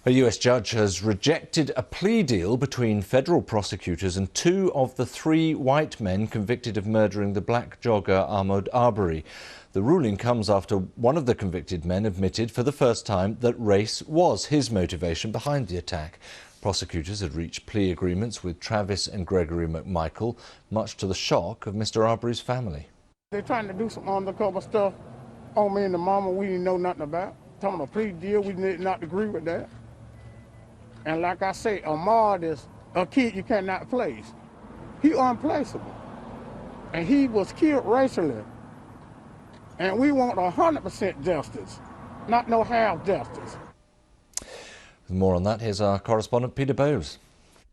A US judge has rejected a plea deal between federal prosecutors and two of the three white men convicted of murdering the black jogger Ahmaud Arbery. The ruling comes after one of the convicted men admitted for the first time that race was his motivation behind the attack. Prosecutors had reached plea agreements with Travis and Gregory McMichael, much to the shock of Mr. Arbery's family. They're trying to do some undercover stuff on me and the mama we didn't know nothing about. Talking a plea deal, we did not agree with that. And like I say, Ahmaud is a kid you cannot place. He unplaceable. And he was killed racially. And we want 100% justice, not no half justice. With more on that, here's our correspondent Peter Bowes.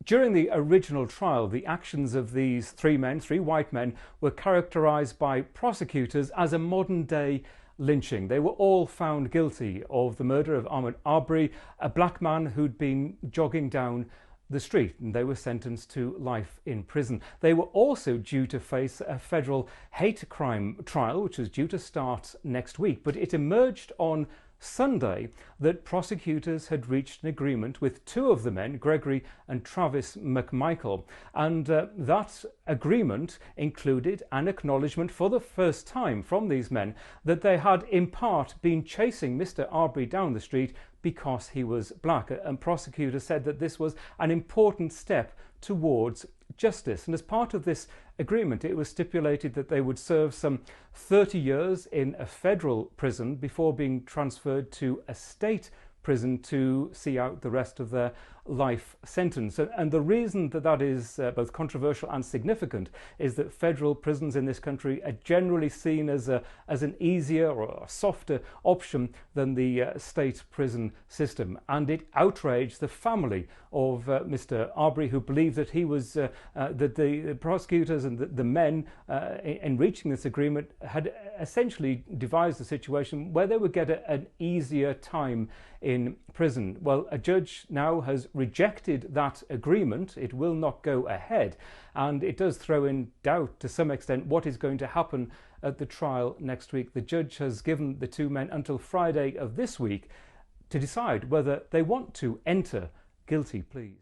During the original trial, the actions of these three white men, were characterised by prosecutors as a modern-day lynching. They were all found guilty of the murder of Ahmaud Arbery, a black man who'd been jogging down the street, and they were sentenced to life in prison. They were also due to face a federal hate crime trial, which was due to start next week, but it emerged on Sunday that prosecutors had reached an agreement with two of the men, Gregory and Travis McMichael, and that agreement included an acknowledgement for the first time from these men that they had in part been chasing Mr. Arbery down the street because he was black, and prosecutors said that this was an important step towards justice. And as part of this agreement, it was stipulated that they would serve some 30 years in a federal prison before being transferred to a state prison to see out the rest of their life sentence. And the reason that that is both controversial and significant is that federal prisons in this country are generally seen as an easier or a softer option than the state prison system. And it outraged the family of Mr. Arbery, who believed that he was that the prosecutors and the men in reaching this agreement had essentially devised a situation where they would get an easier time in prison. Well, a judge now has rejected that agreement. It will not go ahead, and it does throw in doubt to some extent what is going to happen at the trial next week. The judge has given the two men until Friday of this week to decide whether they want to enter guilty pleas.